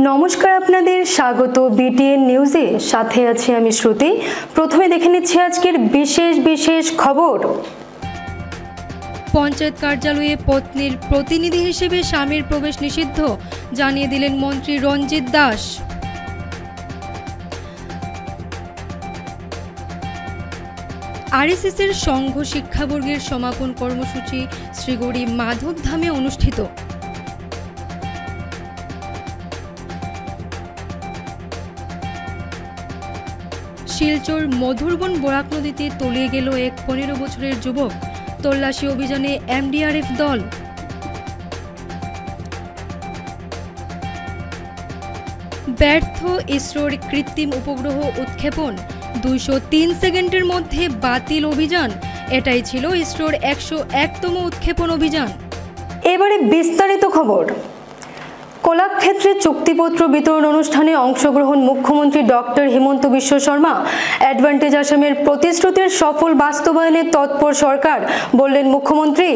নমস্কার, আপনাদের স্বাগত বিটিএন নিউজে। সাথে আছি আমি শ্রুতি। প্রথমে দেখে নিচ্ছি আজকের বিশেষ খবর। পঞ্চায়েত কার্যালয়ে পত্নীর প্রতিনিধি হিসেবে স্বামীর প্রবেশ নিষিদ্ধ, জানিয়ে দিলেন মন্ত্রী রঞ্জিত দাস। আরএসএসের সংঘ শিক্ষাবর্গের সমাপন কর্মসূচি শ্রীগৌরী মাধবধামে অনুষ্ঠিত। শিলচর মধুরবন বরাক নদীতে তলিয়ে গেল এক 15 বছরের যুবক। তল্লাশি অভিযানে এমডিআরএফ দল। ব্যর্থ ইসরোর কৃত্রিম উপগ্রহ উৎক্ষেপণ, 203 সেকেন্ডের মধ্যে বাতিল অভিযান। এটাই ছিল ইসরোর 101তম উৎক্ষেপণ অভিযান। এবারে বিস্তারিত খবর। কলাক্ষেত্রে চুক্তিপত্র বিতরণ অনুষ্ঠানে অংশগ্রহণ মুখ্যমন্ত্রী ডক্টর হিমন্ত বিশ্ব শর্মা। অ্যাডভান্টেজ আসামের প্রতিশ্রুতির সফল বাস্তবায়নে তৎপর সরকার, বললেন মুখ্যমন্ত্রী।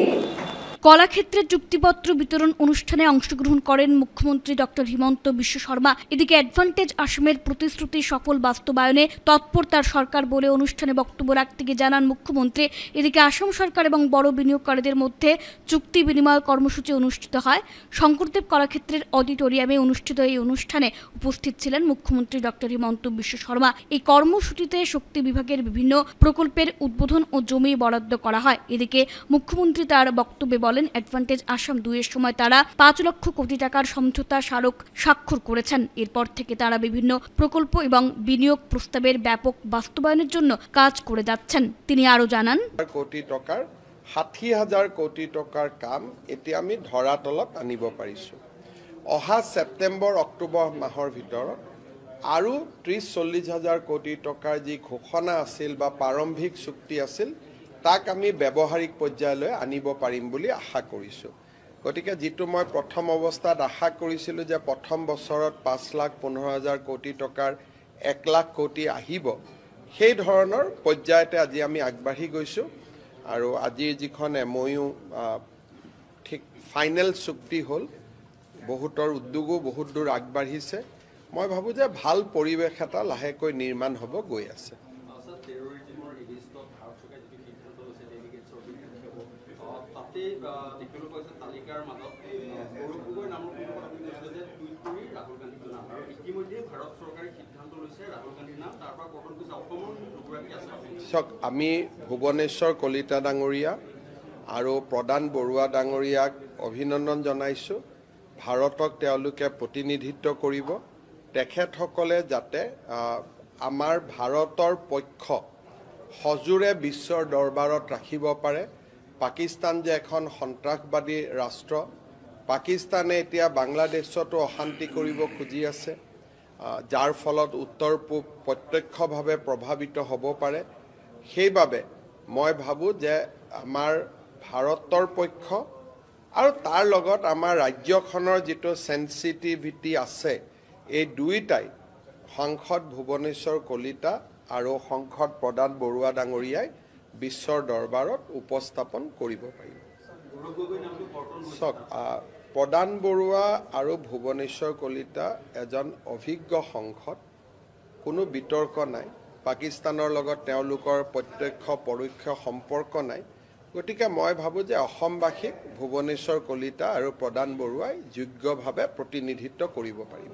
কলাক্ষেত্রে চুক্তিপত্র বিতরণ অনুষ্ঠানে অংশগ্রহণ করেন মুখ্যমন্ত্রী ডক্টর হিমন্ত বিশ্ব শর্মা। এদিকে অ্যাডভান্টেজ আসামের প্রতিশ্রুতি সফল বাস্তবায়নে তৎপর তার সরকার বলে অনুষ্ঠানে বক্তব্য রাখতে গিয়ে জানান মুখ্যমন্ত্রী। এদিকে আসাম সরকার এবং বড় বিনিয়োগকারীদের মধ্যে চুক্তি বিনিময় কর্মসূচি অনুষ্ঠিত হয়। শঙ্করদেব কলাক্ষেত্রের অডিটোরিয়ামে অনুষ্ঠিত এই অনুষ্ঠানে উপস্থিত ছিলেন মুখ্যমন্ত্রী ডক্টর হিমন্ত বিশ্ব শর্মা। এই কর্মসূচিতে শক্তি বিভাগের বিভিন্ন প্রকল্পের উদ্বোধন ও জমি বরাদ্দ করা হয়। এদিকে মুখ্যমন্ত্রী তার বক্তব্যে বলেন, অ্যাডভান্টেজ আসাম 2 এর সময় তারা 5 লক্ষ কোটি টাকার সমঝোতা স্মারক স্বাক্ষর করেছেন। এরপর থেকে তারা বিভিন্ন প্রকল্প এবং বিনিয়োগ প্রস্তাবের ব্যাপক বাস্তবায়নের জন্য কাজ করে যাচ্ছেন। তিনি আরো জানান, কোটি টাকার 60,000 কোটি টাকার কাম এতিয়া আমি ধৰাতলত আনিব পাৰিছো। অহা ছেপ্টেম্বৰ অক্টোবৰ মাহৰ ভিতৰত আৰু 30-40 হাজাৰ কোটি টাকাৰ যি ঘোষণা আছিল বা প্ৰাৰম্ভিক চুক্তি আছিল তাক আমি ব্যৱহাৰিক পৰ্যায়লৈ আনিব পাৰিম বুলি আশা কৰিছোঁ। গতিকে যিটো মই প্ৰথম অৱস্থাত আশা কৰিছিলোঁ যে প্ৰথম বছৰত 5,15,000 কোটি টকাৰ 1 লাখ কোটি আহিব, সেই ধৰণৰ পৰ্যায়তে আজি আমি আগবাঢ়ি গৈছোঁ। আৰু আজিৰ যিখন MOU ঠিক ফাইনেল চুক্তি হ'ল, বহুতৰ উদ্যোগো বহুত দূৰ আগবাঢ়িছে। মই ভাবোঁ যে ভাল পৰিৱেশ এটা লাহেকৈ নিৰ্মাণ হ'ব গৈ আছে। আমি ভুৱনেশ্বৰ কলিতা ডাঙৰীয়া আৰু প্ৰদান বৰুৱা ডাঙৰীয়াক অভিনন্দন জনাইছোঁ। ভাৰতক তেওঁলোকে প্ৰতিনিধিত্ব কৰিব। তেখেতসকলে যাতে আমাৰ ভাৰতৰ পক্ষ সজোৰে বিশ্বৰ দৰবাৰত ৰাখিব পাৰে। পাকিস্তান যে এখন সন্ত্ৰাসবাদী ৰাষ্ট্ৰ, পাকিস্তানে এতিয়া বাংলাদেশতো অশান্তি কৰিব খুজি আছে, যাৰ ফলত উত্তৰ পূব প্ৰত্যক্ষভাৱে প্ৰভাৱিত হ'ব পাৰে। সেইবাবে মই ভাবোঁ যে আমাৰ ভাৰতৰ পক্ষ আৰু তাৰ লগত আমাৰ ৰাজ্যখনৰ যিটো চেনচিটিভিটি আছে, এই দুয়োটাই সাংসদ ভুৱনেশ্বৰ কলিতা আৰু সাংসদ প্ৰদান বৰুৱা ডাঙৰীয়াই বিশ্বৰ দৰবাৰত উপস্থাপন কৰিব পাৰিব। চাওক, প্ৰদান বৰুৱা আৰু ভুৱনেশ্বৰ কলিতা এজন অভিজ্ঞ সাংসদ, কোনো বিতৰ্ক নাই। পাকিস্তানৰ লগত তেওঁলোকৰ প্ৰত্যক্ষ পৰোক্ষ সম্পৰ্ক নাই। গতিকে মই ভাবোঁ যে অসমবাসীক ভুৱনেশ্বৰ কলিতা আৰু প্ৰদান বৰুৱাই যোগ্যভাৱে প্ৰতিনিধিত্ব কৰিব পাৰিব।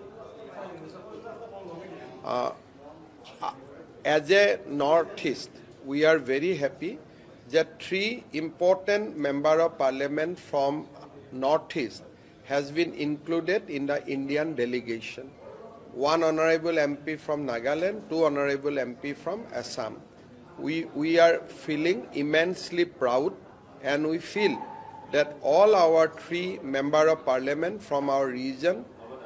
As a Northeast, we are very happy that 3 important Member of Parliament from Northeast has been included in the Indian delegation. 1 honorable MP from Nagaland, 2 honorable MP from Assam. We are feeling immensely proud, and we feel that all our 3 Member of Parliament from our region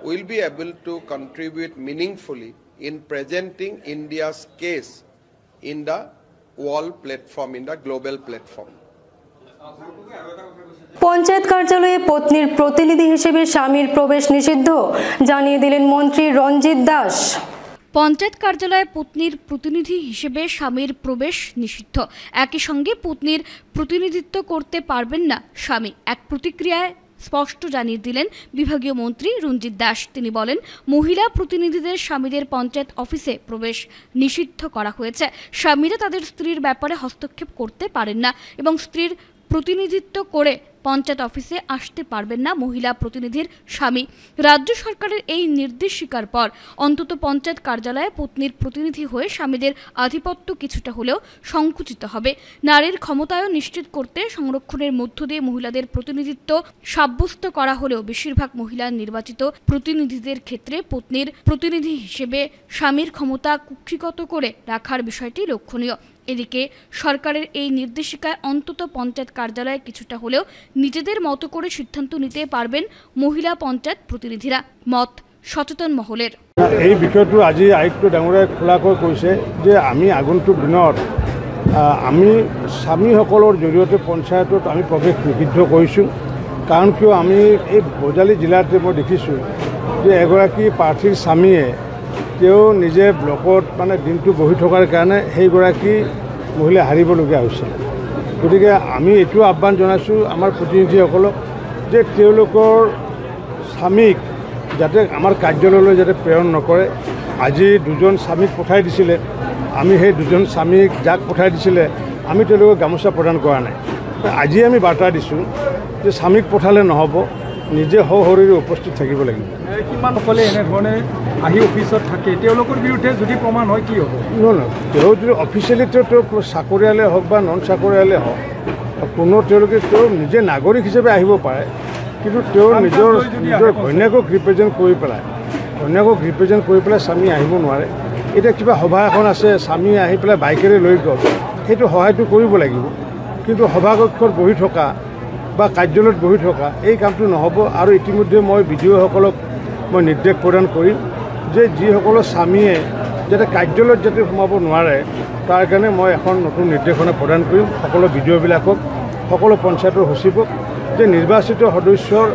will be able to contribute meaningfully in presenting India's case in the world platform, in the global platform. Panchayat কার্যালয়ে পত্নীর প্রতিনিধি হিসেবে স্বামীর প্রবেশ নিষিদ্ধ, জানিয়ে দিলেন মন্ত্রী রঞ্জিত দাস। পঞ্চায়েত কার্যালয়ে পত্নীর প্রতিনিধি হিসেবে স্বামীর প্রবেশ নিষিদ্ধ। একই সঙ্গে পত্নীর প্রতিনিধিত্ব করতে পারবেন না স্বামী। এক প্রতিক্রিয়ায় স্পষ্ট জানিয়ে দিলেন বিভাগীয় মন্ত্রী রঞ্জিত দাস। তিনি বলেন, মহিলা প্রতিনিধিদের স্বামীদের পঞ্চায়েত অফিসে প্রবেশ নিষিদ্ধ করা হয়েছে। স্বামীরা তাদের স্ত্রীর ব্যাপারে হস্তক্ষেপ করতে পারেন না এবং স্ত্রীর প্রতিনিধিত্ব করে পঞ্চায়েত অফিসে আসতে পারবেন না মহিলা প্রতিনিধির স্বামী। রাজ্য সরকারের এই নির্দেশিকার পর অন্তত পঞ্চায়েত কার্যালয়ে পত্নীর প্রতিনিধি হয়ে স্বামীদের আধিপত্য কিছুটা হলেও সংকুচিত হবে। নারীর ক্ষমতায়ন নিশ্চিত করতে সংরক্ষণের মধ্য দিয়ে মহিলাদের প্রতিনিধিত্ব সাব্যস্ত করা হলেও বেশিরভাগ মহিলা নির্বাচিত প্রতিনিধিদের ক্ষেত্রে পত্নীর প্রতিনিধি হিসেবে স্বামীর ক্ষমতা কুক্ষিগত করে রাখার বিষয়টি লক্ষণীয়। এদিকে সরকারের এই নির্দেশিকায় অন্তত পঞ্চায়েত কার্যালয়ে কিছুটা হলেও নিজেদের মতো করে সিদ্ধান্ত নিতে পারবেন মহিলা পঞ্চায়েত প্রতিনিধিরা, মত সচেতন মহলের। এই বিষয়টো আজি আয়ুক্ত ডাঙৰীয়াই খোলাকৈ কৈছে যে আমি আগন্তুক দিনত আমি স্বামীসকলৰ জৰিয়তে পঞ্চায়তত আমি প্ৰৱেশ নিষিদ্ধ কৰিছোঁ। কাৰণ কিয় আমি এই বজালী জিলাতে মই দেখিছোঁ যে এগৰাকী প্ৰাৰ্থীৰ স্বামীয়ে তেওঁ নিজে ব্লকত মানে দিনটো বহি থকাৰ কাৰণে সেইগৰাকী মহিলা হাৰিবলগীয়া হৈছে। গতিকে আমি এইটো আহ্বান জনাইছোঁ আমাৰ প্ৰতিনিধিসকলক যে তেওঁলোকৰ স্বামীক যাতে আমাৰ কাৰ্যালয়লৈ যাতে প্ৰেৰণ নকৰে। আজি দুজন স্বামীক পঠাই দিছিলে, আমি সেই দুজন স্বামীক যাক পঠাই দিছিলে আমি তেওঁলোকক গামোচা প্ৰদান কৰা নাই। আজি আমি বাৰ্তা দিছোঁ যে স্বামীক পঠালে নহ'ব, নিজে সশৰীৰে উপস্থিত থাকিব লাগিব। কিমানসকলে এনেধৰণে আহি অফিচত থাকে, তেওঁলোকৰ বিৰুদ্ধে যদি প্ৰমাণ হয় কি হ'ব? নহয়, তেওঁ যদি অফিচিয়েলি তেওঁ চাকৰিয়ালে হওক বা নন চাকৰিয়ালে হওক, তেওঁলোকে তেওঁ নিজে নাগৰিক হিচাপে আহিব পাৰে, কিন্তু তেওঁৰ নিজৰ ঘৈণীয়েকক ৰিপ্ৰেজেণ্ট কৰি পেলাই স্বামী আহিব নোৱাৰে। এতিয়া কিবা সভা এখন আছে, স্বামী আহি পেলাই বাইকেৰে লৈ গ'ল, সেইটো সহায়টো কৰিব লাগিব। কিন্তু সভাকক্ষত বহি থকা বা কাৰ্যালয়ত বহি থকা এই কামটো নহ'ব। আৰু ইতিমধ্যে মই বিডিঅ'সকলক মই নিৰ্দেশ প্ৰদান কৰিম যে যিসকলৰ স্বামীয়ে যাতে কাৰ্যালয়ত যাতে সোমাব নোৱাৰে তাৰ কাৰণে মই এখন নতুন নিৰ্দেশনা প্ৰদান কৰিম সকলো বিডিঅ'বিলাকক, সকলো পঞ্চায়তৰ সচিবক, যে নিৰ্বাচিত সদস্যৰ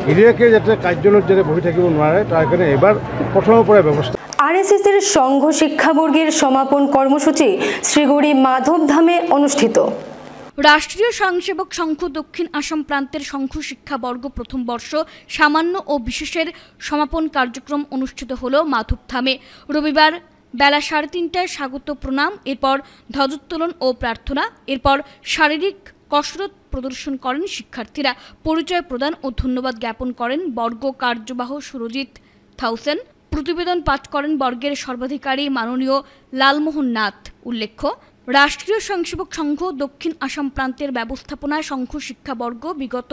গিৰিয়েকে যাতে কাৰ্যালয়ত যাতে বহি থাকিব নোৱাৰে তাৰ কাৰণে এবাৰ প্ৰথমৰ পৰাই ব্যৱস্থা। আরএসএসের সংঘ শিক্ষাবর্গের সমাপন কর্মসূচি শ্রীগৌরী মাধবধামে অনুষ্ঠিত। রাষ্ট্রীয় স্বয়ংসেবক সংঘ দক্ষিণ আসাম প্রান্তের সংঘ শিক্ষাবর্গ প্রথম বর্ষ সামান্য ও বিশেষের সমাপন কার্যক্রম অনুষ্ঠিত হল মাধবধামে। রবিবার বেলা 3:30টায় স্বাগত প্রণাম, এরপর ধ্বজোত্তোলন ও প্রার্থনা, এরপর শারীরিক কসরত প্রদর্শন করেন শিক্ষার্থীরা। পরিচয় প্রদান ও ধন্যবাদ জ্ঞাপন করেন বর্গ কার্যবাহ সুরজিৎ থাউসেন। প্রতিবেদন পাঠ করেন বর্গের সর্বাধিকারী মাননীয় লালমোহন নাথ। উল্লেখ্য, রাষ্ট্রীয় স্বয়ংসেবক সংঘ দক্ষিণ আসাম প্রান্তের ব্যবস্থাপনায় সংঘ শিক্ষাবর্গ বিগত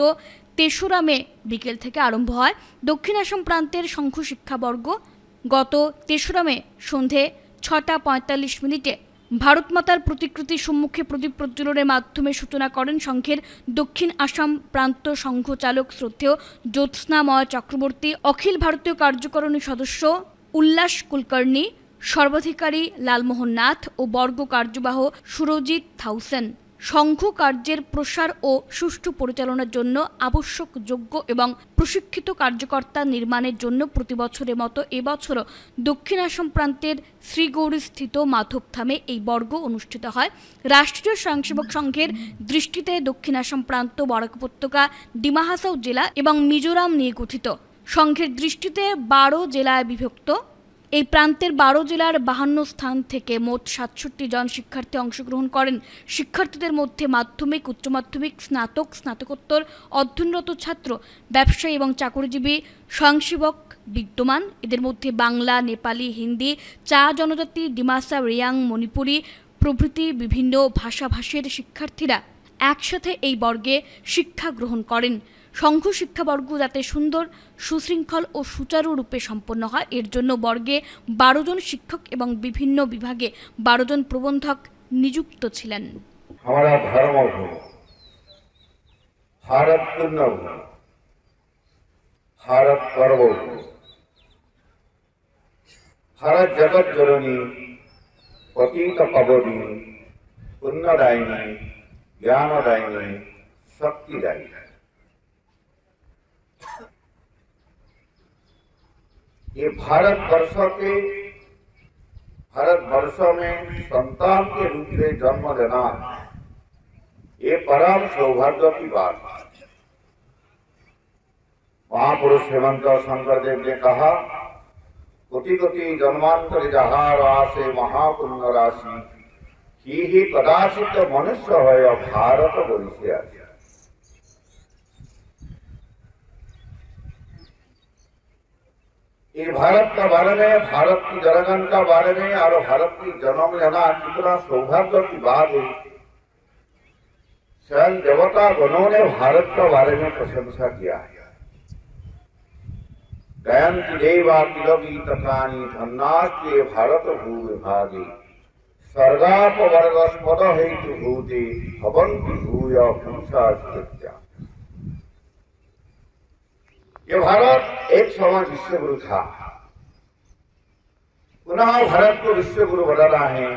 3রা মে বিকেল থেকে আরম্ভ হয়। দক্ষিণ আসাম প্রান্তের সংঘ শিক্ষাবর্গ গত 3রা মে সন্ধে 6:45 ভারত মাতার প্রতিকৃতির সম্মুখে প্রদীপ প্রজ্বলনের মাধ্যমে সূচনা করেন সংঘের দক্ষিণ আসাম প্রান্ত সংঘ চালক শ্রদ্ধেয় জ্যোৎস্নাময় চক্রবর্তী, অখিল ভারতীয় কার্যকারিণী সদস্য উল্লাস কুলকার্নি, সর্বাধিকারী লালমোহন নাথ ও বর্গ কার্যবাহ সুরজিৎ থাউসেন। সংঘ কার্যের প্রসার ও সুষ্ঠু পরিচালনার জন্য আবশ্যক যোগ্য এবং প্রশিক্ষিত কার্যকর্তা নির্মাণের জন্য প্রতি বছরের মতো এবছরও দক্ষিণ আসাম প্রান্তের শ্রীগৌরী স্থিত মাধবধামে এই বর্গ অনুষ্ঠিত হয়। রাষ্ট্রীয় স্বয়ংসেবক সংঘের দৃষ্টিতে দক্ষিণ আসাম প্রান্ত বরাক উপত্যকা, ডিমা হাসাও জেলা এবং মিজোরাম নিয়ে গঠিত। সংঘের দৃষ্টিতে 12 জেলায় বিভক্ত। এই প্রান্তের 12 জেলার 52 স্থান থেকে মোট 67 জন শিক্ষার্থী অংশগ্রহণ করেন। শিক্ষার্থীদের মধ্যে মাধ্যমিক, উচ্চ মাধ্যমিক, স্নাতক, স্নাতকোত্তর অধ্যয়নরত ছাত্র, ব্যবসায়ী এবং চাকরিজীবী স্বয়ংসেবক বিদ্যমান। এদের মধ্যে বাংলা, নেপালি, হিন্দি, চা জনজাতি, ডিমাসা, রিয়াং, মণিপুরী প্রভৃতি বিভিন্ন ভাষাভাষীর শিক্ষার্থীরা একসাথে এই বর্গে শিক্ষা গ্রহণ করেন। সংঘ শিক্ষাবর্গ যাতে সুন্দর, সুশৃঙ্খল ও সুচারুরূপে সম্পন্ন হয় এর জন্য বর্গে 12 জন শিক্ষক এবং বিভিন্ন বিভাগে 12 জন প্রবন্ধক নিযুক্ত ছিলেন। हमारा धर्म हो, भारत पुण्य हो, भारत पर्व हो, भारत जगत जननी, पतित पावनी, पुण्यदायिनी, ज्ञानदायिनी, शक्तिदायिनी। ये भारतवर्ष में संतान के रूप में जन्म लेना ये परम सौभाग्य की बात है। महापुरुष हेमंत शंकरदेव ने कहा, कोटि कोटि जन्मांतर जहार आसे महापुण्य राशि ही कदाचित मनुष्य है भारत बरिसे आसे। ये भारत का बारे में, भारत की जनगण का बारे में और भारत की जन्म लेना कितना सौभाग्य की बात है। स्वयं देवता गणों ने भारत का बारे में प्रशंसा किया है। दयंती देवा किलवी तथानी धन्नास्ते भारत भूविभागे स्वर्गाप वर्गस्पद हेतु भूते भवन्ति भूय पुंसा स्थित्या। ये भारत एक समय विश्वगुरु था, पुनः भारत को विश्वगुरु बनाना है,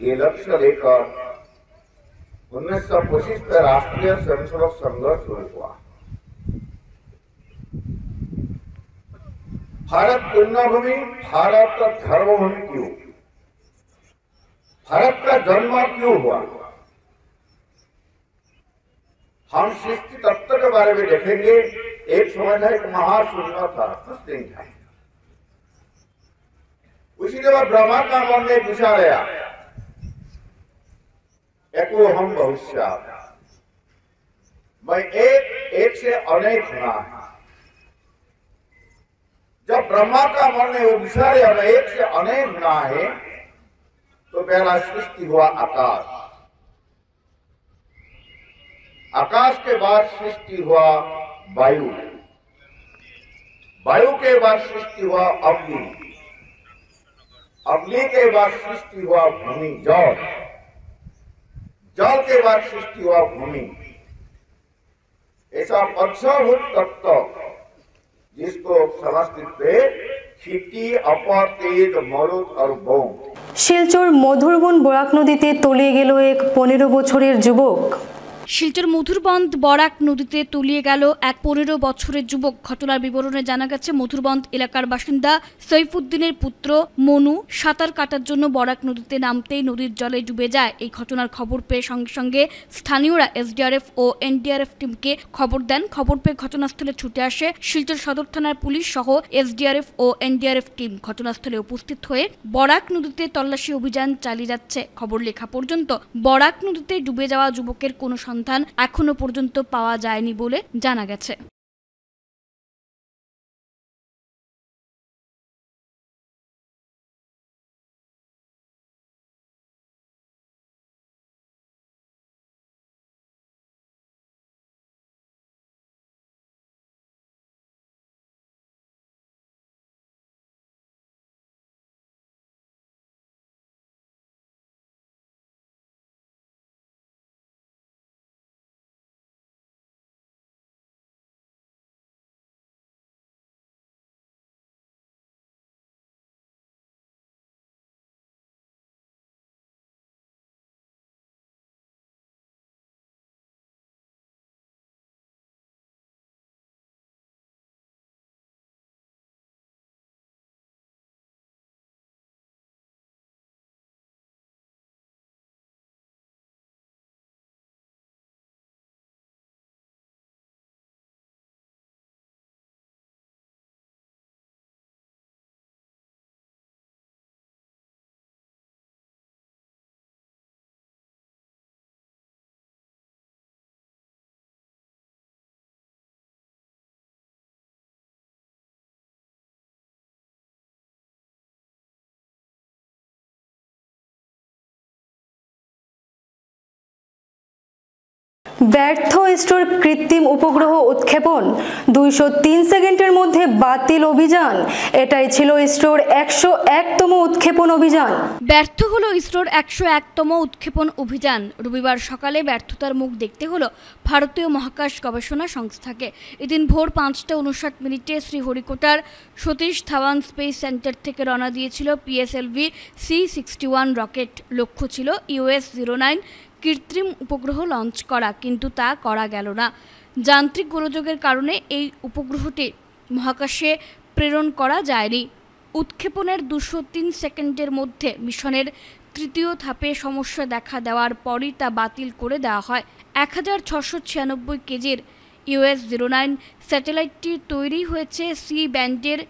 ये लक्ष्य लेकर 1925 में राष्ट्रीय स्वयंसेवक संघ शुरू हुआ। भारत पुण्यभूमि, भारत धर्मभूमि क्यों? भारत का जन्म क्यों हुआ? हम सृष्टि तत्व के बारे में देखेंगे। एक समय था, एक महाशून्य था, कुछ नहीं था। उसी के बाद ब्रह्मा का मन ने पूछा गया, एको हम भविष्य, मैं एक से अनेक होना है। जब ब्रह्मा का मन ने वो विचार हमें एक से अनेक होना है, तो पहला सृष्टि हुआ आकाश। आकाश के बाद सृष्टि हुआ वायु, वायु के बाद सृष्टि हुआ अग्नि, अग्नि के बाद सृष्टि हुआ भूमि, जल, जल के बाद सृष्टि हुआ भूमि। ऐसा पंचभूत तत्व जिसको संस्कृत में ক্ষিতি, অপর, তেজ, মরুদ আর বন। শিলচর মধুরবন বরাক নদীতে তলিয়ে গেল এক 15 বছরের যুবক। শিলচর মধুরবন্দ বরাক নদীতে তলিয়ে গেল এক 15 বছরের যুবক। ঘটনার বিবরণে জানা গেছে, মধুরবন্দ এলাকার বাসিন্দা সৈফুদ্দিনের পুত্র মনু সাঁতার কাটার জন্য বরাক নদীতে নামতেই নদীর জলে ডুবে যায়। এই ঘটনার খবর পেয়ে সঙ্গে সঙ্গে স্থানীয়রা এসডিআরএফ ও এনডিআরএফ টিমকে খবর দেন। খবর পেয়ে ঘটনাস্থলে ছুটে আসে শিলচর সদর থানার পুলিশ সহ এসডিআরএফ ও এনডিআরএফ টিম। ঘটনাস্থলে উপস্থিত হয়ে বরাক নদীতে তল্লাশি অভিযান চালিয়ে যাচ্ছে। খবর লেখা পর্যন্ত বরাক নদীতে ডুবে যাওয়া যুবকের কোনো সন্ধান এখনো পর্যন্ত পাওয়া যায়নি বলে জানা গেছে। ব্যর্থ ইসরোর কৃত্রিম উপগ্রহ উৎক্ষেপণ, 203 সেকেন্ডের মধ্যে বাতিল অভিযান। এটাই ছিল ইসরোর 101তম উৎক্ষেপণ অভিযান। ব্যর্থ হলো ইসরোর 101তম উৎক্ষেপণ অভিযান। রবিবার সকালে ব্যর্থতার মুখ দেখতে হলো ভারতীয় মহাকাশ গবেষণা সংস্থাকে। এদিন ভোর 5:59 শ্রীহরিকোটার সতীশ ধাওয়ান স্পেস সেন্টার থেকে রওনা দিয়েছিল পিএসএলভি C61 রকেট। লক্ষ্য ছিল US-09 কৃত্রিম উপগ্রহ লঞ্চ করা, কিন্তু তা করা গেল না। যান্ত্রিক গোলযোগের কারণে এই উপগ্রহটি মহাকাশে প্রেরণ করা যায়নি। উৎক্ষেপণের 203 সেকেন্ডের মধ্যে মিশনের তৃতীয় ধাপে সমস্যা দেখা দেওয়ার পরই তা বাতিল করে দেওয়া হয়। 1696 কেজির US-09 স্যাটেলাইটটি তৈরি হয়েছে সি ব্যান্ডের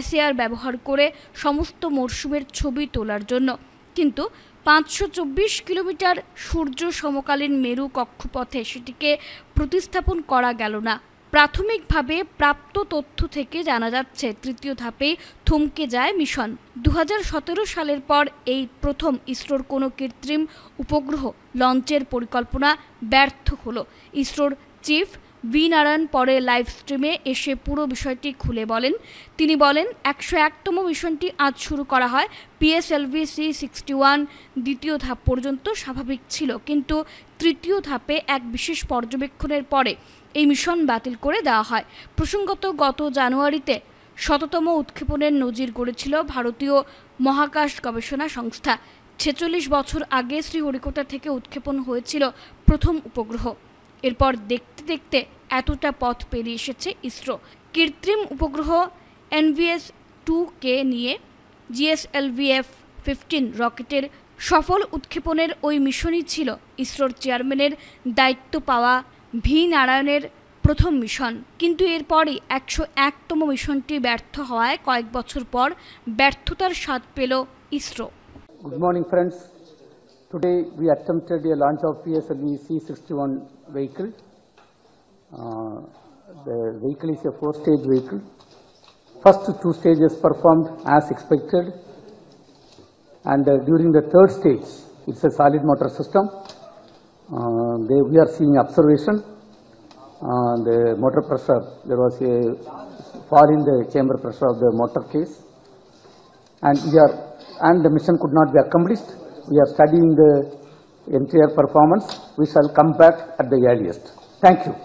SAR ব্যবহার করে সমস্ত মরশুমের ছবি তোলার জন্য, কিন্তু 524 কিলোমিটার সূর্য সমকালীন মেরু কক্ষপথে সেটিকে প্রতিস্থাপন করা গেল না। প্রাথমিকভাবে প্রাপ্ত তথ্য থেকে জানা যাচ্ছে তৃতীয় ধাপেই থমকে যায় মিশন। 2017 সালের পর এই প্রথম ইসরোর কোনো কৃত্রিম উপগ্রহ লঞ্চের পরিকল্পনা ব্যর্থ হলো। ইসরোর চিফ ভি নারায়ণ পরে লাইভ স্ট্রিমে এসে পুরো বিষয়টি খুলে বলেন। তিনি বলেন, 101তম মিশনটি আজ শুরু করা হয়। PSLV-C61 দ্বিতীয় ধাপ পর্যন্ত স্বাভাবিক ছিল, কিন্তু তৃতীয় ধাপে এক বিশেষ পর্যবেক্ষণের পরে এই মিশন বাতিল করে দেওয়া হয়। প্রসঙ্গত, গত জানুয়ারিতে 100তম উৎক্ষেপণের নজির গড়েছিল ভারতীয় মহাকাশ গবেষণা সংস্থা। 46 বছর আগে শ্রীহরিকোটা থেকে উৎক্ষেপণ হয়েছিল প্রথম উপগ্রহ। এরপর দেখতে দেখতে এতটা পথ পেরিয়ে এসেছে ইসরো। কৃত্রিম উপগ্রহ NVS-2কে নিয়ে GSLV-F-15 রকেটের সফল উৎক্ষেপণের ওই মিশনই ছিল ইসরোর চেয়ারম্যানের দায়িত্ব পাওয়া ভি নারায়ণের প্রথম মিশন। কিন্তু এরপরই 101তম মিশনটি ব্যর্থ হওয়ায় কয়েক বছর পর ব্যর্থতার স্বাদ পেল ISRO. Good morning, friends. Today we attempted a launch of PSLV-C61 vehicle. The vehicle is a 4-stage vehicle. First 2 stages performed as expected, and during the 3rd stage, it's a solid motor system. We are seeing observation. The motor pressure, there was a fall in the chamber pressure of the motor case, and the mission could not be accomplished. We are studying the entire performance. We shall come back at the earliest. Thank you.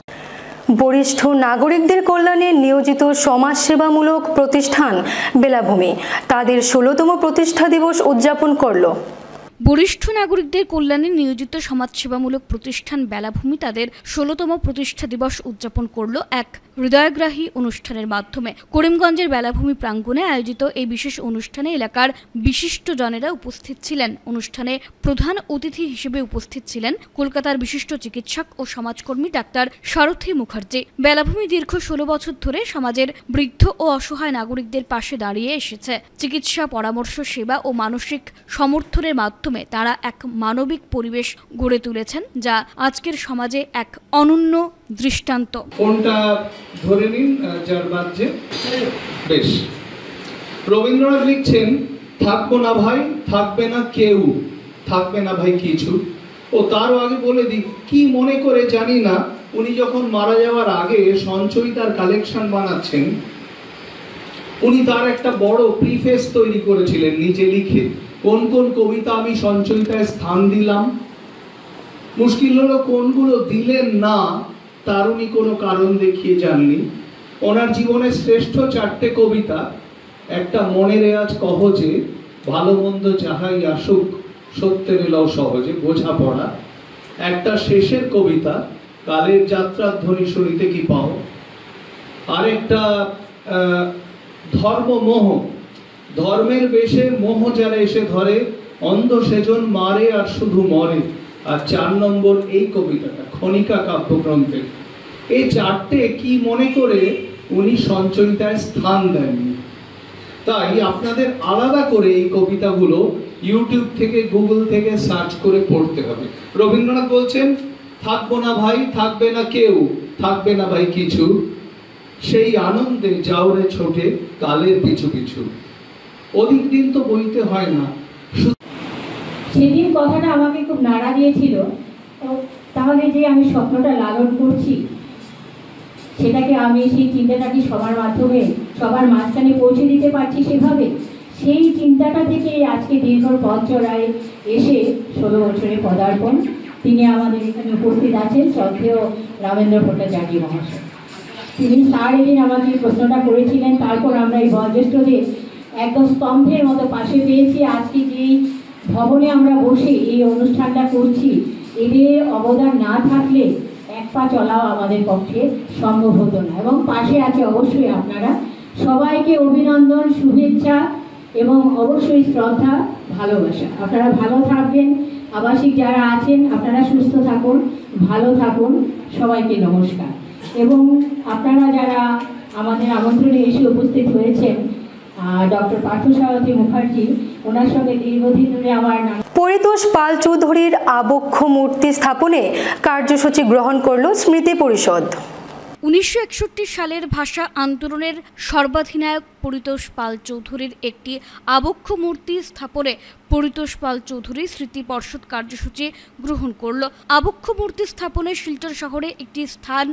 বরিষ্ঠ নাগরিকদের কল্যাণে নিয়োজিত সমাজসেবামূলক প্রতিষ্ঠান বেলাভূমি তাদের 16তম প্রতিষ্ঠা দিবস উদযাপন করল। বরিষ্ঠ নাগরিকদের কল্যাণে নিয়োজিত সমাজসেবামূলক প্রতিষ্ঠান বেলাভূমি তাদের 16তম প্রতিষ্ঠা দিবস উদযাপন করল এক হৃদয়গ্রাহী অনুষ্ঠানের মাধ্যমে। করিমগঞ্জের বেলাভূমি প্রাঙ্গণে আয়োজিত এই বিশেষ অনুষ্ঠানে এলাকার বিশিষ্ট জনেরা উপস্থিত ছিলেন। অনুষ্ঠানে প্রধান অতিথি হিসেবে উপস্থিত ছিলেন কলকাতার বিশিষ্ট চিকিৎসক ও সমাজকর্মী ডাক্তার সারথী মুখার্জি। বেলাভূমি দীর্ঘ 16 বছর ধরে সমাজের বৃদ্ধ ও অসহায় নাগরিকদের পাশে দাঁড়িয়ে এসেছে। চিকিৎসা, পরামর্শ, সেবা ও মানসিক সমর্থনের মাধ্যমে তারা এক মানবিক পরিবেশ গড়ে তুলেছেন, যা আজকের সমাজে এক অনন্য দৃষ্টান্ত। ফোনটা ধরে নিন, যার বাজছে বেশ। রবীন্দ্রনাথ লিখছেন, থাকবো না ভাই, থাকবে না কেউ, থাকবে না ভাই কিছু। ও তারও আগে বলে দিই, কি মনে করে জানি না, উনি যখন মারা যাওয়ার আগে সঞ্চয়িতার কালেকশন বানাচ্ছেন, উনি তার একটা বড় প্রিফেস তৈরি করেছিলেন নিজে লিখে, কোন কোন কবিতা আমি সঞ্চয়িতায় স্থান দিলাম। মুশকিল হলো কোনগুলো দিলেন না, তার উনি কোনো কারণ দেখিয়ে যাননি। ওনার জীবনের শ্রেষ্ঠ 4টে কবিতা, একটা মনের রেয়াজ কহজে, ভালো মন্দ যাহাই আসুক সত্যের এলাও সহজে, বোঝা পড়া। একটা শেষের কবিতা, কালের যাত্রার ধ্বনি শুনিতে কি পাও। আরেকটা ধর্মমোহ, ধর্মের বেশে মোহ যারা এসে ধরে, অন্ধ সেজন মারে আর শুধু মরে। আর 4 নম্বর এই কবিতাটা খনিকা কাব্যগ্রন্থের। এই 4টে কি মনে করে উনি সঞ্চয়িতায় স্থান দেননি। তাই আপনাদের আলাদা করে এই কবিতাগুলো ইউটিউব থেকে, গুগল থেকে সার্চ করে পড়তে হবে। রবীন্দ্রনাথ বলছেন, থাকবো না ভাই, থাকবে না কেউ, থাকবে না ভাই কিছু, সেই আনন্দে যাওরে ছোটে কালের পিছু পিছু। অধিক দিন তো বইতে হয় না। সেদিন কথাটা আমাকে খুব নাড়া দিয়েছিল। তাহলে যে আমি স্বপ্নটা লালন করছি, সেটাকে আমি সেই চিন্তাটাকে সবার মাধ্যমে, সবার মাঝখানে পৌঁছে দিতে পারছি সেভাবে, সেই চিন্তাটা থেকে আজকে দীর্ঘ পথ চড়ায় এসে 16 বছরে পদার্পণ। তিনি আমাদের এখানে উপস্থিত আছেন শ্রদ্ধেয় রামেন্দ্র ভট্টাচার্য মহাশয়। তিনি স্যার এদিন আমাকে প্রশ্নটা করেছিলেন, তারপর আমরা এই বয়োজ্যেষ্ঠদের একদম স্তম্ভের মতো পাশে পেয়েছি। আজকে যেই ভবনে আমরা বসে এই অনুষ্ঠানটা করছি, এদের অবদান না থাকলে এক পা চলাও আমাদের পক্ষে সম্ভব হতো না। এবং পাশে আছে অবশ্যই আপনারা। সবাইকে অভিনন্দন, শুভেচ্ছা এবং অবশ্যই শ্রদ্ধা, ভালোবাসা। আপনারা ভালো থাকবেন। আবাসিক যারা আছেন আপনারা সুস্থ থাকুন, ভালো থাকুন। সবাইকে নমস্কার। এবং আপনারা যারা আমাদের আমন্ত্রণে এসে উপস্থিত হয়েছেন, ডক্টর পার্থসারথী মুখার্জি, ওনার সঙ্গে দীর্ঘদিন ধরে আমার নাম। পরিতোষ পাল চৌধুরীর আবক্ষ মূর্তি স্থাপনে কার্যসূচি গ্রহণ করল স্মৃতি পরিষদ। 1961 সালের ভাষা আন্দোলনের সর্বাধিনায়ক পরিতোষ পাল চৌধুরীর একটি আবক্ষ মূর্তি স্থাপনে পরিতোষ পাল চৌধুরী স্মৃতি পর্ষদ কার্যসূচি গ্রহণ করল। আবক্ষ মূর্তি স্থাপনে শিলচর শহরে একটি স্থান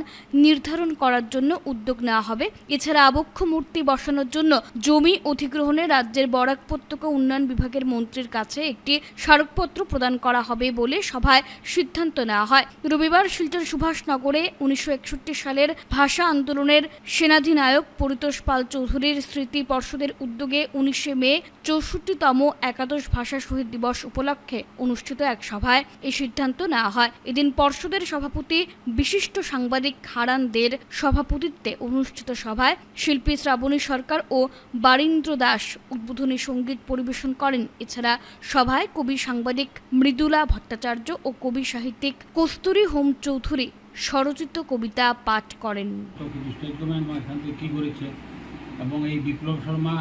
নির্ধারণ করার জন্য উদ্যোগ নেওয়া হবে। এছাড়া আবক্ষ মূর্তি বসানোর জন্য জমি অধিগ্রহণে রাজ্যের বরাক উপত্যকা উন্নয়ন বিভাগের মন্ত্রীর কাছে একটি স্মারকপত্র প্রদান করা হবে বলে সভায় সিদ্ধান্ত নেওয়া হয়। রবিবার শিলচর সুভাষনগরে 1961 সালের ভাষা আন্দোলনের সেনাধিনায়ক পরিতোষ পাল চৌধুরীর স্মৃতি পর্ষদের উদ্যোগে 19 মে 64তম একাদশ ভাষা শহীদ দিবস উপলক্ষে অনুষ্ঠিত এক সভায় এই সিদ্ধান্ত নেওয়া হয়। এদিন পর্ষদের সভাপতি বিশিষ্ট সাংবাদিক হারান দের সভাপতিত্বে অনুষ্ঠিত সভায় শিল্পী শ্রাবণী সরকার ও বারীন্দ্র দাস উদ্বোধনী সঙ্গীত পরিবেশন করেন। এছাড়া সভায় কবি সাংবাদিক মৃদুলা ভট্টাচার্য ও কবি সাহিত্যিক কস্তুরী হোম চৌধুরী স্বরচিত কবিতা পাঠ করেন। এবং এই বিপ্লব শর্মা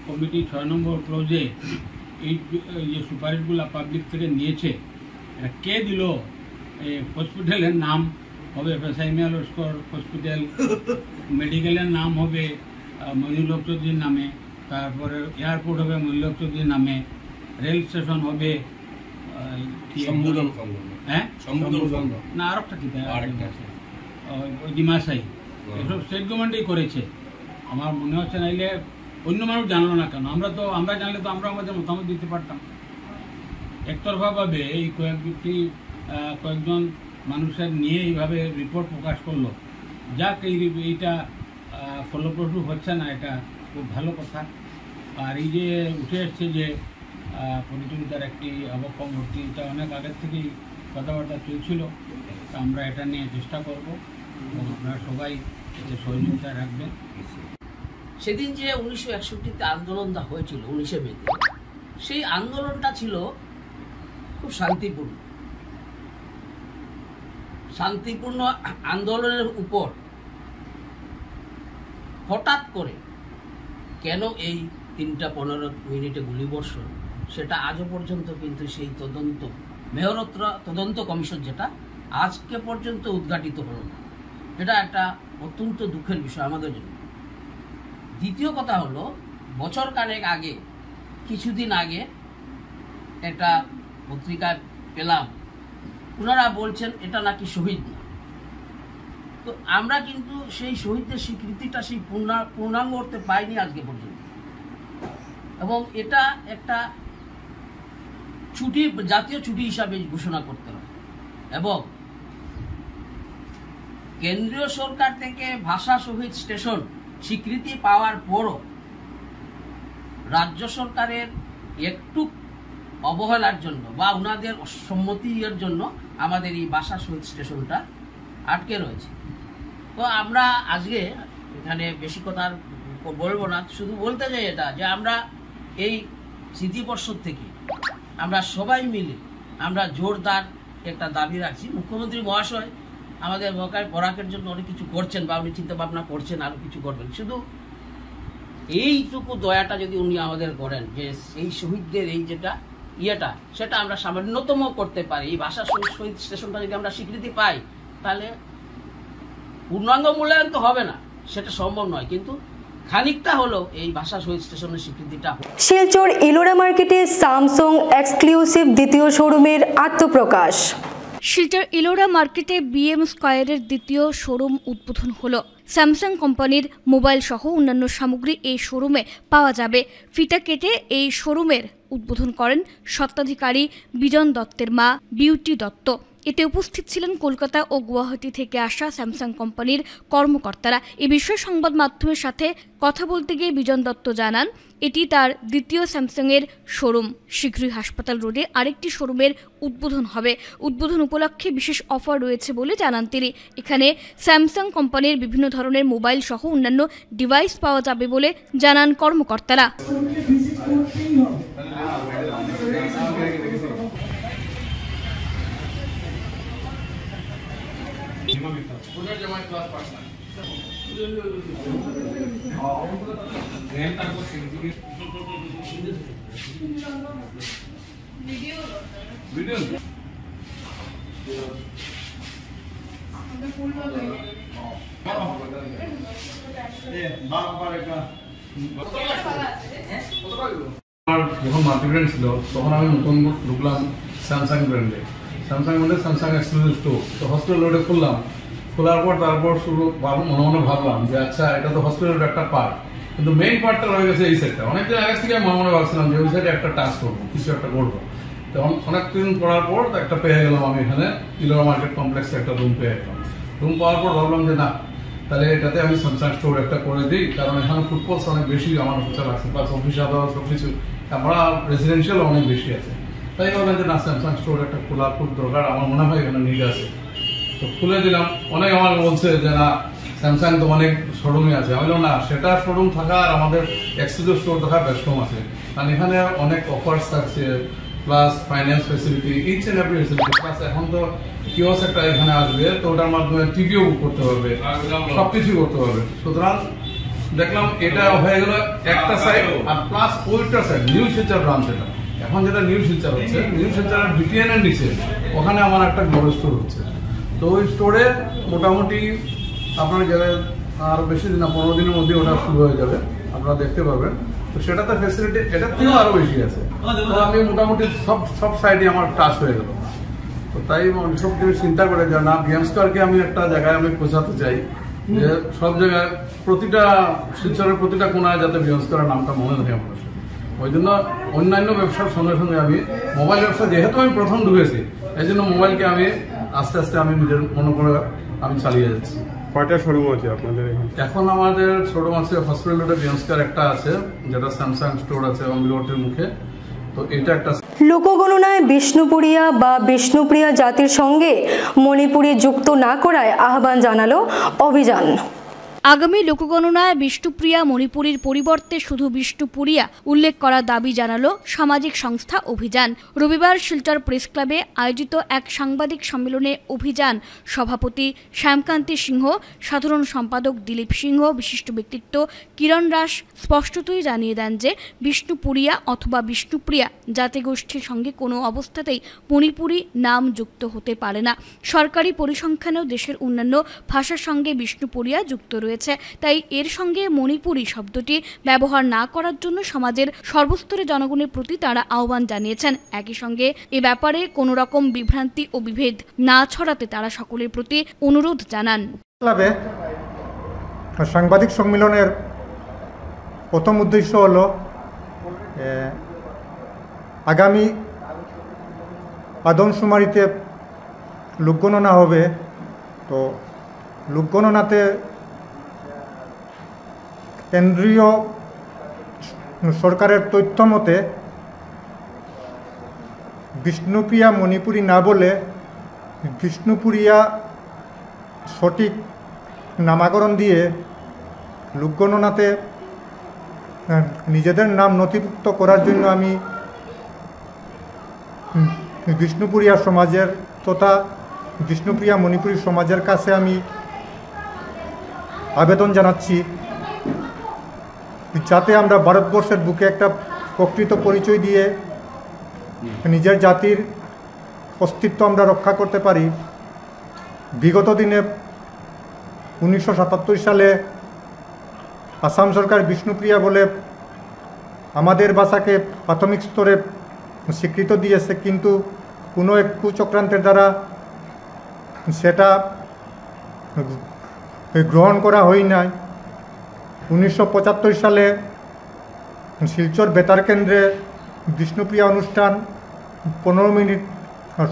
কমিটি 6 নম্বর ক্লোজে এই যে সুপারিশগুলো পাবলিক থেকে নিয়েছে, কে দিল? হসপিটালের নাম হবে ফেসাইমিয়া লস্কর হসপিটাল, মেডিকেলের নাম হবে মহিউল হক চৌধুরীর নামে, তারপরে এয়ারপোর্ট হবে মহিউল হক চৌধুরীর নামে, রেল স্টেশন হবে না আরেকটা কি ডিমাসাই, এসব স্টেট গভর্নমেন্টই করেছে। আমার মনে হচ্ছে নাইলে অন্য মানুষ জানলো না কেন? আমরা জানলে তো আমরা আমাদের মতামত দিতে পারতাম। একতরফাভাবে এই কয়েকজন মানুষের নিয়ে এইভাবে রিপোর্ট প্রকাশ করলো, যাক এইটা ফলপ্রসূ হচ্ছে না, এটা খুব ভালো কথা। আর এই যে উঠে এসছে যে প্রতিযোগিতার একটি আবক্ষ মূর্তি, এটা অনেক আগের থেকেই কথাবার্তা চলছিল। আমরা এটা নিয়ে চেষ্টা করব এবং আপনারা সবাই এতে সহযোগিতা রাখবেন। সেদিন যে 1961-তে আন্দোলনটা হয়েছিল 19 মেতে, সেই আন্দোলনটা ছিল খুব শান্তিপূর্ণ আন্দোলনের উপর হঠাৎ করে কেন এই 3টা 15 মিনিটে গুলিবর্ষণ, সেটা আজও পর্যন্ত কিন্তু সেই তদন্ত কমিশন যেটা আজকে পর্যন্ত উদ্ঘাটিত হলো না। এটা একটা অত্যন্ত দুঃখের বিষয় আমাদের জন্য। দ্বিতীয় কথা হলো, বছর কানেক আগে, কিছুদিন আগে একটা পত্রিকায় পেলাম, ওনারা বলছেন এটা নাকি শহীদ না। তো আমরা কিন্তু সেই শহীদদের স্বীকৃতিটা সেই পূর্ণাঙ্গ করতে পাইনি আজকে পর্যন্ত। এবং এটা একটা ছুটি, জাতীয় ছুটি হিসাবে ঘোষণা করতে হবে। এবং কেন্দ্রীয় সরকার থেকে ভাষা শহীদ স্টেশন স্বীকৃতি পাওয়ার পরও রাজ্য সরকারের একটু অবহেলার জন্য বা ওনাদের সম্মতির জন্য আমাদের এই ভাষা শহীদ স্টেশনটা আটকে রয়েছে। তো আমরা আজকে এখানে বেশি কথা বলবো না, শুধু বলতে চাই এটা যে আমরা এই স্মৃতি পর্ষদ থেকে আমরা সবাই মিলে আমরা জোরদার একটা দাবি রাখছি। মুখ্যমন্ত্রী মহাশয় আমাদের বরাকের জন্য অনেক কিছু করছেন বা উনি চিন্তা ভাবনা করছেন আরো কিছু করবেন, শুধু এইটুকু দয়াটা যদি উনি আমাদের করেন যে এই শহীদদের এই যেটা সেটা আমরা সামান্যতম করতে পারি। এই ভাষা শহীদ স্টেশনটা যদি আমরা স্বীকৃতি পাই, তাহলে পূর্ণাঙ্গ মূল্যায়ন তো হবে না, সেটা সম্ভব নয়, কিন্তু খানিকটা হলো এই ভাষা শহীদ স্টেশনের স্বীকৃতিটা। শিলচর ইলোরা মার্কেটে স্যামসাং এক্সক্লুসিভ দ্বিতীয় শোরুমের আত্মপ্রকাশ। শিলচর ইলোরা মার্কেটে বিএম স্কয়ারের দ্বিতীয় শোরুম উদ্বোধন হলো। স্যামসাং কোম্পানির মোবাইল সহ অন্যান্য সামগ্রী এই শোরুমে পাওয়া যাবে। ফিতা কেটে এই শোরুমের উদ্বোধন করেন স্বত্বাধিকারী বিজন দত্তের মা বিউটি দত্ত। এতে উপস্থিত ছিলেন কলকাতা ও গুয়াহাটি থেকে আসা স্যামসাং কোম্পানির কর্মকর্তারা। এ বিষয়ে সংবাদ মাধ্যমের সাথে কথা বলতে গিয়ে বিজন দত্ত জানান, এটি তার দ্বিতীয় স্যামসাংয়ের শোরুম। শীঘ্রই হাসপাতাল রোডে আরেকটি শোরুমের উদ্বোধন হবে। উদ্বোধন উপলক্ষে বিশেষ অফার রয়েছে বলে জানান তিনি। এখানে স্যামসাং কোম্পানির বিভিন্ন ধরনের মোবাইল সহ অন্যান্য ডিভাইস পাওয়া যাবে বলে জানান কর্মকর্তারা। যখন মাল্টিব্র্যান্ড ছিল তখন আমি নতুন ঢুকলাম স্যামসাং ব্র্যান্ডে। স্যামসাং ব্র্যান্ডে স্যামসাং এক্সক্লুসিভ স্টোর। তো হসপিটাল রোডে খুললাম, খোলার পর তারপর শুরু মনে মনে ভাবলাম যে আচ্ছা এটা তো হসপিটাল রোড একটা পার্ট, কিন্তু মেইন পার্টটা রয়ে গেছে এই সাইডটা। অনেকদিন আগে থেকে মনে মনে ভাবছিলাম যে ওই সাইডে একটা টাচ করবো, কিছু একটা করবো। তখন অনেকদিন পড়ার পর একটা পেয়ে গেলাম আমি এখানে ইলোরা মার্কেট কমপ্লেক্সে একটা রুম পেয়ে গেলাম। রুম পাওয়ার পর ভাবলাম যে না, তাহলে এটাতে আমি স্যামসাং স্টোর একটা করে দিই, কারণ এখানে ফুটফলস অনেক বেশি আমার হচ্ছে লাগছে, প্লাস অফিস আদালত সবকিছু আমরা রেসিডেন্সিয়াল অনেক বেশি আছে। তাই ভাবলাম যে না, স্যামসাং স্টোর একটা খোলা খুব দরকার, আমার মনে হয় এখানে নিড আছে। তো খুলে দিলাম। অনেক আমার বলছে যে না স্যামসাং তো অনেক শোরুমই আছে। আমি বললাম না, সেটা শোরুম থাকা আর আমাদের এক্সক্লুসিভ স্টোর থাকা বেশ কম আছে, কারণ এখানে অনেক অফার্স থাকছে, plus finance facility, each and every facility, plus এখন তো কিওস একটা এখানে আসবে, তো ওটার মাধ্যমে টিভিও বুক করতে পারবে, সবকিছু করতে পারবে। সুতরাং দেখলাম এটা হয়ে গেল একটা সাইড, আর প্লাস ওইটা সাইড নিউ শিলচর ব্রাঞ্চ। এটা এখন যেটা নিউ শিলচর হচ্ছে, নিউ শিলচরের বিটিএন এর নিচে ওখানে আমার একটা বড় স্টোর হচ্ছে। তো ওই স্টোরে মোটামুটি আপনার গেলে আর বেশি দিন না, 15 দিনের মধ্যে ওটা শুরু হয়ে যাবে, আপনারা দেখতে পাবেন। তো সেটাতে ফেসিলিটি এটার থেকেও আরো বেশি আছে। তো আমি মোটামুটি সব সাইডে আমার টাচ হয়ে গেল। তো তাই সব কিছু চিন্তা করে যে না, বিএম স্কোয়ারকে আমি একটা জায়গায় আমি পৌঁছাতে চাই, যে সব জায়গায় প্রতিটা শিলচরের প্রতিটা কোনায় যাতে বিএম স্কোয়ারের নামটা মনে থাকে মানুষের। ওই জন্য অন্যান্য ব্যবসার সঙ্গে সঙ্গে আমি মোবাইল ব্যবসা যেহেতু আমি প্রথম ঢুকেছি, এই জন্য মোবাইলকে আমি আস্তে আস্তে আমি নিজের মনে করে আমি চালিয়ে যাচ্ছি। কয়টা শোরুম আছে আপনাদের এখানে? এখন আমাদের শোরুম আছে হসপিটাল রোডে বিএম স্কোয়ার একটা আছে, যেটা স্যামসাং স্টোর আছে অম্বিকাটির মুখে। তো এটা একটা লোকগণনায় বিষ্ণুপুরিয়া বা বিষ্ণুপ্রিয়া জাতির সঙ্গে মণিপুরি যুক্ত না করায় আহ্বান জানালো অভিযান। আগামী লোকগণনায় বিষ্ণুপ্রিয়া মণিপুরীর পরিবর্তে শুধু বিষ্ণুপুরিয়া উল্লেখ করার দাবি জানালো সামাজিক সংস্থা অভিযান। রবিবার শিলচর প্রেস ক্লাবে আয়োজিত এক সাংবাদিক সম্মেলনে অভিযান সভাপতি শ্যামকান্তি সিংহ, সাধারণ সম্পাদক দিলীপ সিংহ, বিশিষ্ট ব্যক্তিত্ব কিরণ রাস স্পষ্টতই জানিয়ে দেন যে বিষ্ণুপুরিয়া অথবা বিষ্ণুপ্রিয়া জাতিগোষ্ঠীর সঙ্গে কোনো অবস্থাতেই মণিপুরী নাম যুক্ত হতে পারে না। সরকারি পরিসংখ্যানেও দেশের অন্যান্য ভাষার সঙ্গে বিষ্ণুপুরিয়া যুক্ত রয়েছে, তাই এর সঙ্গে মণিপুরী শব্দটি ব্যবহার না করার জন্য সমাজের সর্বস্তরের জনগণের প্রতি তারা আহ্বান জানিয়েছেন। একই সঙ্গে এ ব্যাপারে কোনো রকম বিভ্রান্তি ও বিভেদ না ছড়াতে তারা সকলের প্রতি অনুরোধ জানান। ক্লাবে সাংবাদিক সম্মেলনের প্রথম উদ্দেশ্য হল আগামী আদমশুমারিতে লোকগণনা হবে। তো লোকগণনাতে কেন্দ্রীয় সরকারের তথ্য মতে বিষ্ণুপ্রিয়া মণিপুরী না বলে বিষ্ণুপুরিয়া সঠিক নামকরণ দিয়ে লোকগণনাতে নিজেদের নাম নথিভুক্ত করার জন্য আমি বিষ্ণুপুরিয়া সমাজের তথা বিষ্ণুপ্রিয়া মণিপুরী সমাজের কাছে আমি আবেদন জানাচ্ছি, যাতে আমরা ভারতবর্ষের বুকে একটা প্রকৃত পরিচয় দিয়ে নিজের জাতির অস্তিত্ব আমরা রক্ষা করতে পারি। বিগত দিনে 1977 সালে আসাম সরকার বিষ্ণুপ্রিয়া বলে আমাদের ভাষাকে প্রাথমিক স্তরে স্বীকৃত দিয়েছে, কিন্তু কোনো এক কুচক্রান্তের দ্বারা সেটা গ্রহণ করা হয় নাই। 1975 সালে শিলচর বেতার কেন্দ্রে বিষ্ণুপ্রিয়া অনুষ্ঠান 15 মিনিট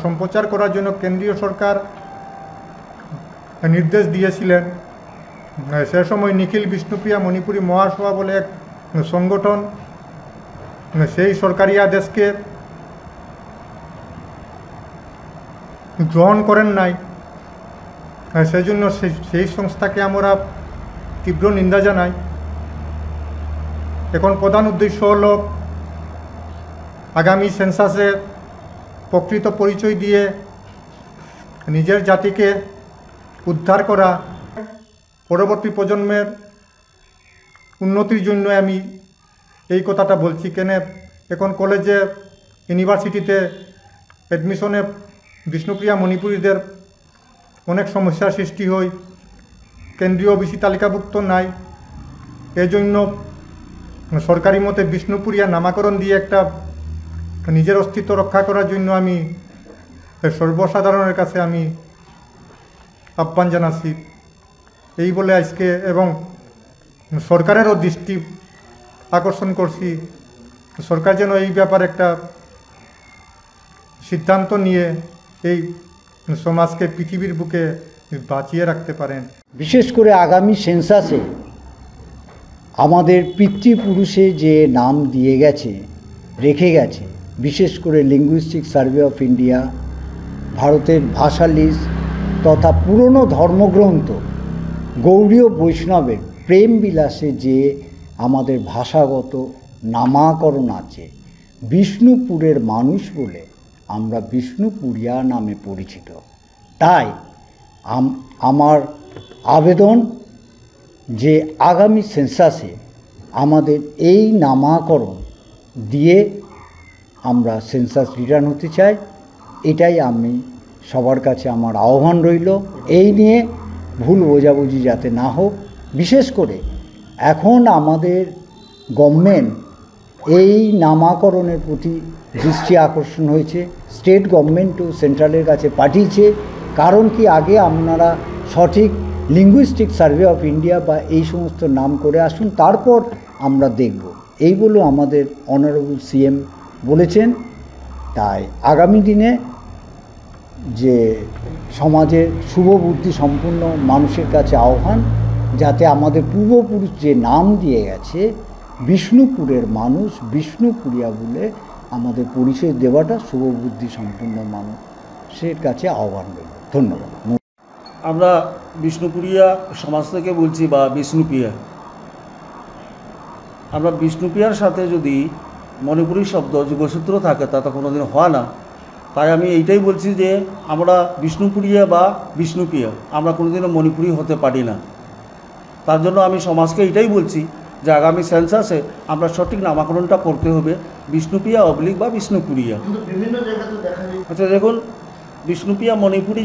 সম্প্রচার করার জন্য কেন্দ্রীয় সরকার নির্দেশ দিয়েছিলেন। সে সময় নিখিল বিষ্ণুপ্রিয়া মণিপুরী মহাসভা বলে এক সংগঠন সেই সরকারি আদেশকে গ্রহণ করেন নাই। সেই জন্য সেই সংস্থাকে আমরা তীব্র নিন্দা জানাই। এখন প্রধান উদ্দেশ্য হল আগামী সেন্সাসে প্রকৃত পরিচয় দিয়ে নিজের জাতিকে উদ্ধার করা পরবর্তী প্রজন্মের উন্নতির জন্য আমি এই কথাটা বলছি। কেন এখন কলেজে ইউনিভার্সিটিতে অ্যাডমিশনে বিষ্ণুপ্রিয়া মণিপুরীদের অনেক সমস্যার সৃষ্টি হয়, কেন্দ্রীয় ওবিসি তালিকাভুক্ত নাই। এজন্য সরকারি মতে বিষ্ণুপুরিয়া নামকরণ দিয়ে একটা নিজের অস্তিত্ব রক্ষা করার জন্য আমি সর্বসাধারণের কাছে আমি আহ্বান জানাচ্ছি। এই বলে আজকে এবং সরকারেরও দৃষ্টি আকর্ষণ করছি, সরকার যেন এই ব্যাপারে একটা সিদ্ধান্ত নিয়ে এই সমাজকে পৃথিবীর বুকে বাঁচিয়ে রাখতে পারেন। বিশেষ করে আগামী সেন্সাসে আমাদের পিতৃপুরুষে যে নাম দিয়ে গেছে, রেখে গেছে, বিশেষ করে লিঙ্গুইস্টিক সার্ভে অফ ইন্ডিয়া, ভারতের ভাষা লিস্ট তথা পুরনো ধর্মগ্রন্থ গৌড়ীয় বৈষ্ণবের প্রেম বিলাসে যে আমাদের ভাষাগত নামাকরণ আছে, বিষ্ণুপুরের মানুষ বলে আমরা বিষ্ণুপুরিয়া নামে পরিচিত। তাই আমার আবেদন যে আগামী সেন্সাসে আমাদের এই নামাকরণ দিয়ে আমরা সেন্সাস রিটার্ন হতে চাই। এটাই আমি সবার কাছে আমার আহ্বান রইল। এই নিয়ে ভুল বোঝাবুঝি যাতে না হোক। বিশেষ করে এখন আমাদের গভর্নমেন্ট এই নামাকরণের প্রতি দৃষ্টি আকর্ষণ হয়েছে, স্টেট গভর্নমেন্টও সেন্ট্রালের কাছে পাঠিয়েছে। কারণ কি, আগে আপনারা সঠিক লিঙ্গুইস্টিক সার্ভে অফ ইন্ডিয়া বা এই সমস্ত নাম করে আসুন, তারপর আমরা দেখব, এই বলে আমাদের অনারেবল সিএম বলেছেন। তাই আগামী দিনে যে সমাজের শুভবুদ্ধি সম্পন্ন মানুষের কাছে আহ্বান, যাতে আমাদের পূর্বপুরুষ যে নাম দিয়ে গেছে বিষ্ণুপুরের মানুষ, বিষ্ণুপুরিয়া বলে আমাদের পরিচয় দেওয়াটা শুভবুদ্ধি সম্পন্ন মানুষের কাছে আহ্বান রইল। ধন্যবাদ। আমরা বিষ্ণুপুরিয়া সমাজ থেকে বলছি বা বিষ্ণুপ্রিয়া। আমরা বিষ্ণুপ্রিয়ার সাথে যদি মণিপুরী শব্দ যুগসূত্র থাকে তা তো কোনোদিন হয় না। তাই আমি এইটাই বলছি যে আমরা বিষ্ণুপুরিয়া বা বিষ্ণুপ্রিয়া আমরা কোনোদিনও মণিপুরী হতে পারি না। তার জন্য আমি সমাজকে এটাই বলছি যে আগামী সেন্সাসে আমরা সঠিক নামকরণটা করতে হবে বিষ্ণুপ্রিয়া অবলিক বা বিষ্ণুপুরিয়া। আচ্ছা, দেখুন, বিষ্ণুপ্রিয়া মণিপুরী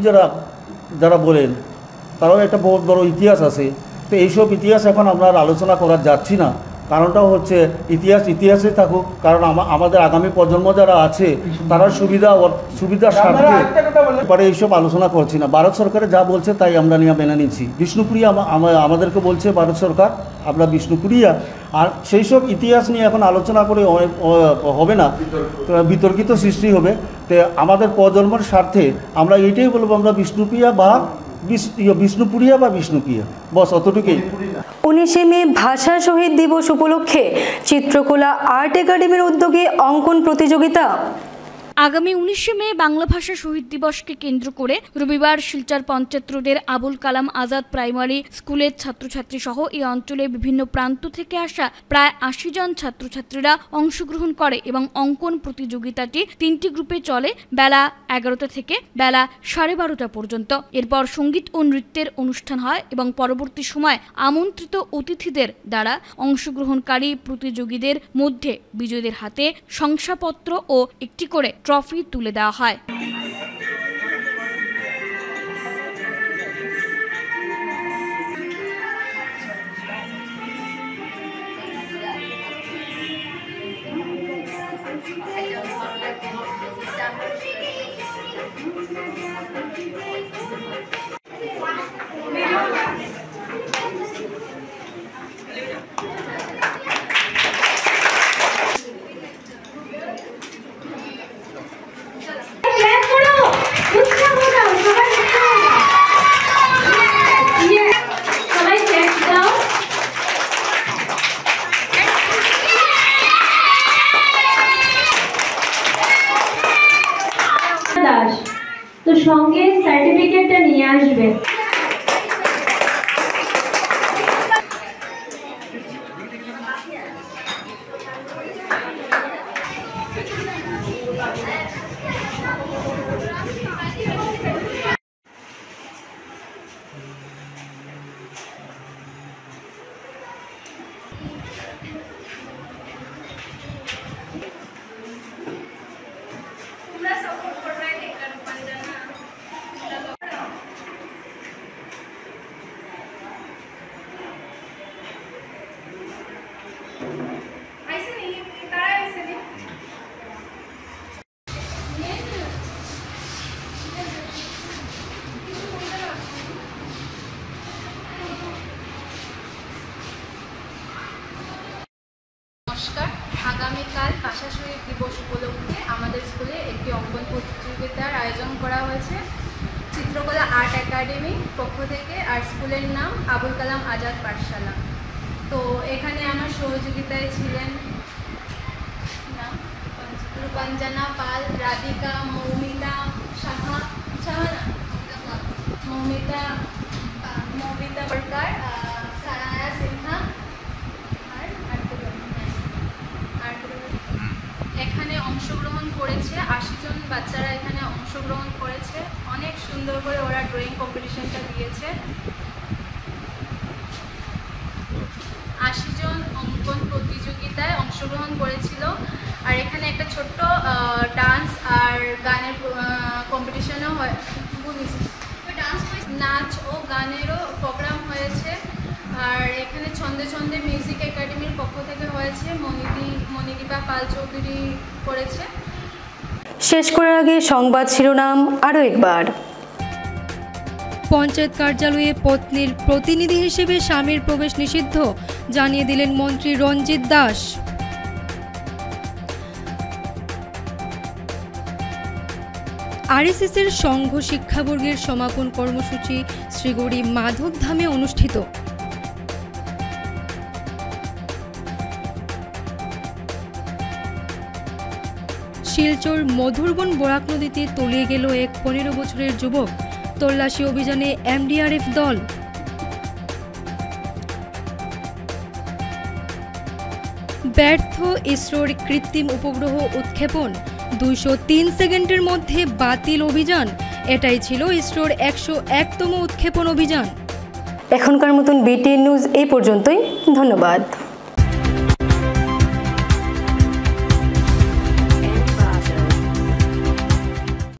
যারা বলেন তারাও একটা বহুত বড় ইতিহাস আছে। তো এইসব ইতিহাস এখন আমরা আর আলোচনা করা যাচ্ছি না। কারণটাও হচ্ছে ইতিহাসে থাকুক, কারণ আমাদের আগামী প্রজন্ম যারা আছে তারা সুবিধার স্বার্থে পরে এইসব আলোচনা করছি না। ভারত সরকারে যা বলছে তাই আমরা নিয়ে মেনে নিচ্ছি। বিষ্ণুপুরিয়া আমাদেরকে বলছে ভারত সরকার, আমরা বিষ্ণুপুরিয়া। আর সেই সব ইতিহাস নিয়ে এখন আলোচনা করে হবে না, বিতর্কিত সৃষ্টি হবে। তো আমাদের প্রজন্মের স্বার্থে আমরা এইটাই বলবো, আমরা বিষ্ণুপ্রিয়া বা বিষ্ণুপুরিয়া বা বিষ্ণুপ্রিয়া, বস অতটুকুই। 19 মে ভাষা শহীদ দিবস উপলক্ষে চিত্রকলা আর্ট একাডেমির উদ্যোগে অঙ্কন প্রতিযোগিতা। আগামী 19 মে বাংলা ভাষা শহীদ দিবসকে কেন্দ্র করে রবিবার শিলচর পঞ্চায়েত রোডের আবুল কালাম আজাদ প্রাইমারি স্কুলের ছাত্রছাত্রী সহ এই অঞ্চলের বিভিন্ন প্রান্ত থেকে আসা প্রায় 80 জন ছাত্রছাত্রীরা অংশগ্রহণ করে এবং অঙ্কন প্রতিযোগিতাটি 3টি গ্রুপে চলে বেলা 11টা থেকে বেলা 12:30 পর্যন্ত। এরপর সঙ্গীত ও নৃত্যের অনুষ্ঠান হয় এবং পরবর্তী সময় আমন্ত্রিত অতিথিদের দ্বারা অংশগ্রহণকারী প্রতিযোগীদের মধ্যে বিজয়ীদের হাতে শংসাপত্র ও একটি করে ট্রফি তুলে দেওয়া হয়। Yes. আয়োজন করা হয়েছে চিত্রকলা আর্ট একাডেমি পক্ষ থেকে, আর স্কুলের নাম আবুল কালাম আজাদ পাঠশালা। তো এখানে আমার সহযোগিতায় ছিলেন রূপাঞ্জনা পাল, রাধিকা, মৌমিতা সরকার, সানায়া সিনহা, এখানে অংশগ্রহণ করেছে 80 জন বাচ্চারা এখানে অংশগ্রহণ করেছে। অনেক সুন্দর করে ওরা ড্রয়িং কম্পিটিশনটা দিয়েছে। 80 জন অঙ্কন প্রতিযোগিতায় অংশগ্রহণ করেছিল। আর এখানে একটা ছোট্ট ডান্স আর গানের কম্পিটিশনও হয়, নাচ ও গানেরও প্রোগ্রাম হয়েছে। আর এখানে ছন্দে ছন্দে মিউজিক একাডেমির পক্ষ থেকে হয়েছে, মনিদীপা পাল চৌধুরী করেছে। শেষ করার আগে সংবাদ শিরোনাম আরও একবার। পঞ্চায়েত কার্যালয়ে পত্নীর প্রতিনিধি হিসেবে স্বামীর প্রবেশ নিষিদ্ধ, জানিয়ে দিলেন মন্ত্রী রঞ্জিত দাস। আরএসএসের সংঘ শিক্ষাবর্গের সমাপন কর্মসূচি শ্রীগৌরী মাধবধামে অনুষ্ঠিত। শিলচর মধুরবন বরাক নদীতে তলিয়ে গেল এক 15 বছরের যুবক, তল্লাশি অভিযানে এমডিআরএফ দল। ব্যর্থ ইসরোর কৃত্রিম উপগ্রহ উৎক্ষেপণ, 203 সেকেন্ডের মধ্যে বাতিল অভিযান। এটাই ছিল ইসরোর 101তম উৎক্ষেপণ অভিযান। এখনকার মতন বিটিএন নিউজ এই পর্যন্তই। ধন্যবাদ।